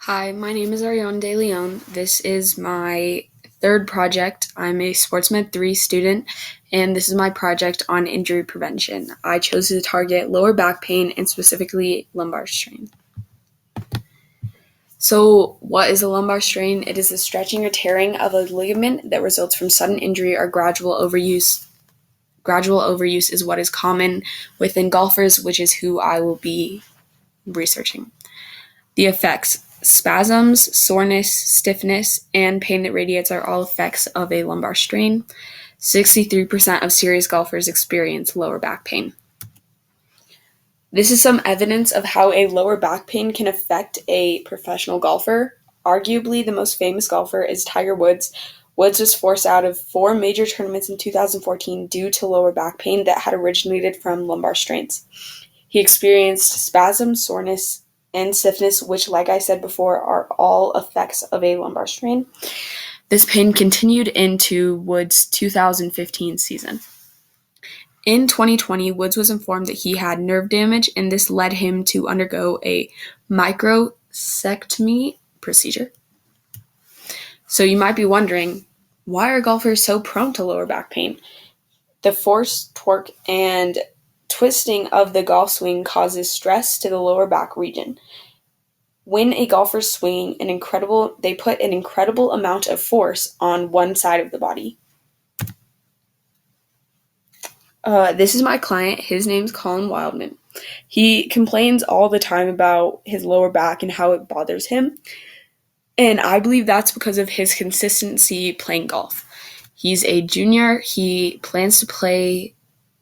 Hi, my name is Ariane De Leon. This is my third project. I'm a SportsMed 3 student, and this is my project on injury prevention. I chose to target lower back pain and specifically lumbar strain. So, what is a lumbar strain? It is the stretching or tearing of a ligament that results from sudden injury or gradual overuse. Gradual overuse is what is common within golfers, which is who I will be researching. The effects: spasms, soreness, stiffness, and pain that radiates are all effects of a lumbar strain. 63% of serious golfers experience lower back pain. This is some evidence of how a lower back pain can affect a professional golfer. Arguably, the most famous golfer is Tiger Woods. Woods was forced out of 4 major tournaments in 2014 due to lower back pain that had originated from lumbar strains. He experienced spasms, soreness, and stiffness, which, like I said before, are all effects of a lumbar strain. This pain continued into Woods' 2015 season. In 2020, Woods was informed that he had nerve damage, and this led him to undergo a microsectomy procedure. So you might be wondering, why are golfers so prone to lower back pain? The force, torque, and twisting of the golf swing causes stress to the lower back region. When a golfer's swinging they put an incredible amount of force on one side of the body. This is my client. His name's Colin Wildman. He complains all the time about his lower back and how it bothers him. And I believe that's because of his consistency playing golf. He's a junior. He plans to play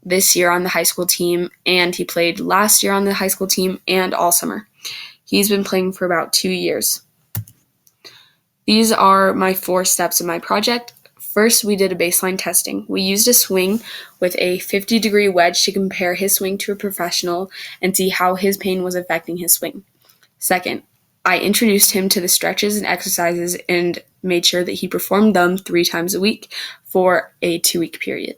this year on the high school team, and he played last year on the high school team and all summer. He's been playing for about 2 years. These are my 4 steps of my project. First, we did a baseline testing. We used a swing with a 50-degree wedge to compare his swing to a professional and see how his pain was affecting his swing. Second, I introduced him to the stretches and exercises and made sure that he performed them 3 times a week for a 2-week period.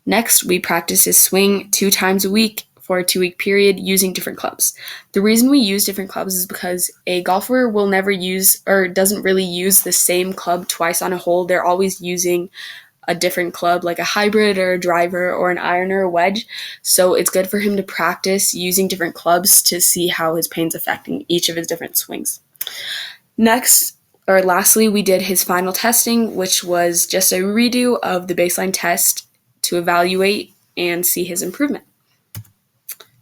Next, we practiced his swing 2 times a week for a 2-week period using different clubs. The reason we use different clubs is because a golfer will never use or doesn't really use the same club twice on a hole. They're always using a different club, like a hybrid or a driver or an iron or a wedge. So it's good for him to practice using different clubs to see how his pain's affecting each of his different swings. Lastly, we did his final testing, which was just a redo of the baseline test to evaluate and see his improvement.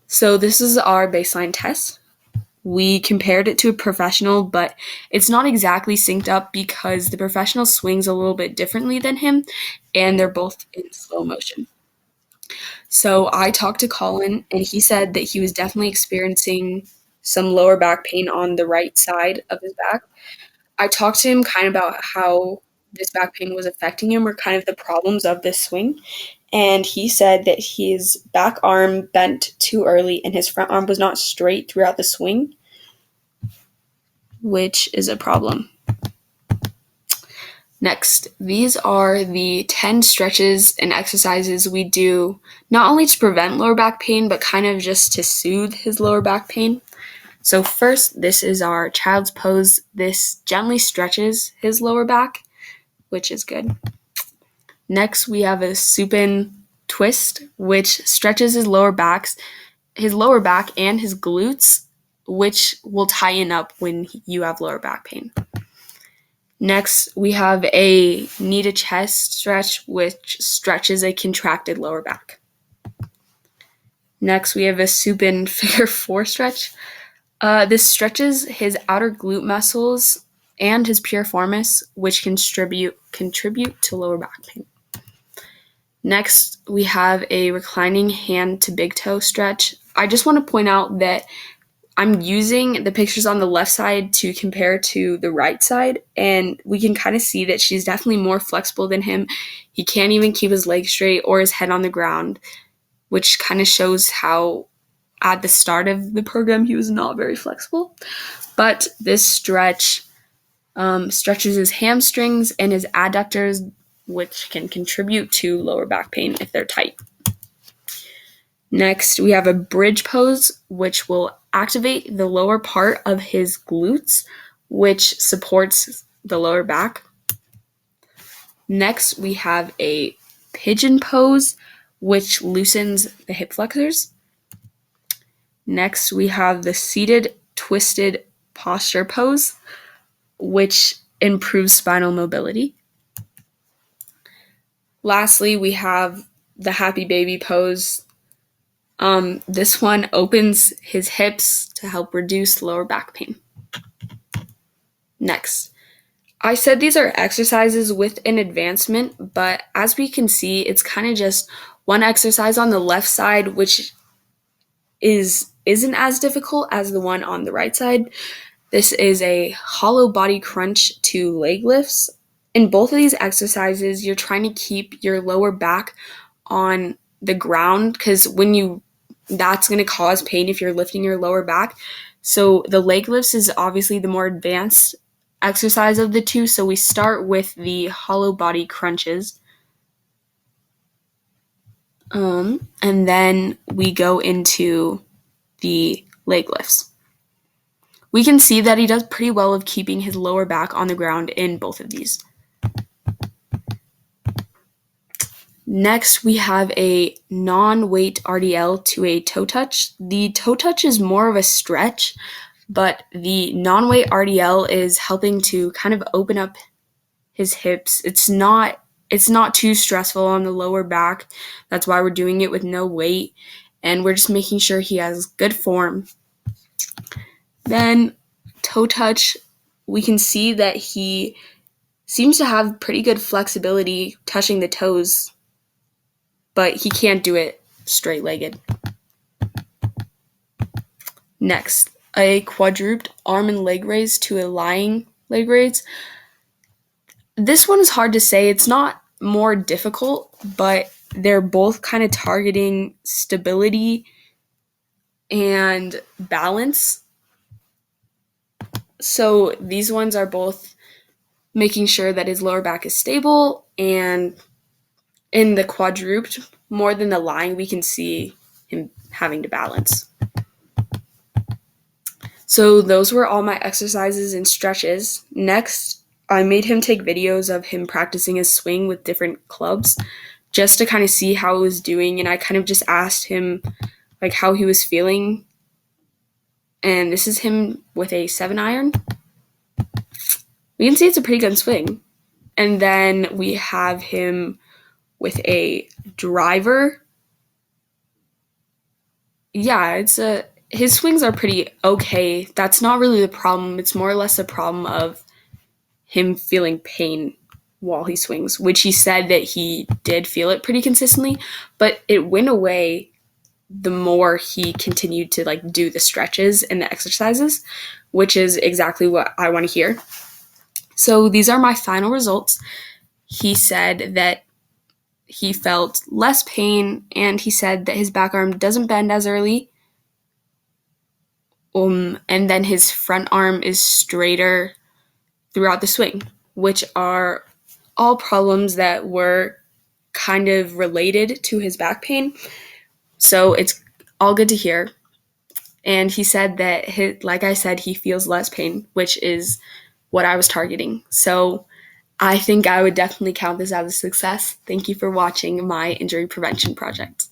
So this is our baseline test. We compared it to a professional, but it's not exactly synced up because the professional swings a little bit differently than him, and they're both in slow motion. So I talked to Colin, and he said that he was definitely experiencing some lower back pain on the right side of his back. I talked to him kind of about how this back pain was affecting him or kind of the problems of this swing. And he said that his back arm bent too early and his front arm was not straight throughout the swing, which is a problem. Next, these are the 10 stretches and exercises we do not only to prevent lower back pain, but kind of just to soothe his lower back pain. So first, this is our child's pose. This gently stretches his lower back, which is good. Next, we have a supine twist, which stretches his lower back and his glutes, which will tighten up when you have lower back pain. Next, we have a knee to chest stretch, which stretches a contracted lower back. Next, we have a supine figure 4 stretch. This stretches his outer glute muscles and his piriformis, which contribute to lower back pain. Next, we have a reclining hand-to-big toe stretch. I just want to point out that I'm using the pictures on the left side to compare to the right side, and we can kind of see that she's definitely more flexible than him. He can't even keep his legs straight or his head on the ground, which kind of shows how at the start of the program he was not very flexible. But this stretch stretches his hamstrings and his adductors, which can contribute to lower back pain if they're tight. Next, we have a bridge pose, which will activate the lower part of his glutes, which supports the lower back. Next, we have a Pigeon Pose, which loosens the hip flexors. Next, we have the Seated Twisted Posture Pose, which improves spinal mobility. Lastly, we have the Happy Baby Pose. This one opens his hips to help reduce lower back pain. Next, I said these are exercises with an advancement, but as we can see, it's kind of just one exercise on the left side, which isn't as difficult as the one on the right side. This is a hollow body crunch to leg lifts. In both of these exercises, you're trying to keep your lower back on the ground because that's going to cause pain if you're lifting your lower back. So the leg lifts is obviously the more advanced exercise of the two. So we start with the hollow body crunches. And then we go into the leg lifts. We can see that he does pretty well of keeping his lower back on the ground in both of these. Next, we have a non-weight RDL to a toe touch. The toe touch is more of a stretch, but the non-weight RDL is helping to kind of open up his hips. It's not too stressful on the lower back. That's why we're doing it with no weight, and we're just making sure he has good form. Then toe touch, we can see that he seems to have pretty good flexibility touching the toes, but he can't do it straight-legged. Next, a quadruped arm and leg raise to a lying leg raise. This one is hard to say. It's not more difficult, but they're both kind of targeting stability and balance. So these ones are both making sure that his lower back is stable, and in the quadruped, more than the lying, we can see him having to balance. So those were all my exercises and stretches. Next, I made him take videos of him practicing his swing with different clubs just to kind of see how he was doing, and I kind of just asked him like how he was feeling. And this is him with a 7-iron. We can see it's a pretty good swing. And then we have him with a driver. Yeah, his swings are pretty okay. That's not really the problem. It's more or less a problem of him feeling pain while he swings, which he said that he did feel it pretty consistently, but it went away the more he continued to do the stretches and the exercises, which is exactly what I want to hear. So these are my final results. He said that he felt less pain, and he said that his back arm doesn't bend as early. And then his front arm is straighter throughout the swing, which are all problems that were kind of related to his back pain. So it's all good to hear. And he said that, like I said, he feels less pain, which is what I was targeting. So I think I would definitely count this as a success. Thank you for watching my injury prevention project.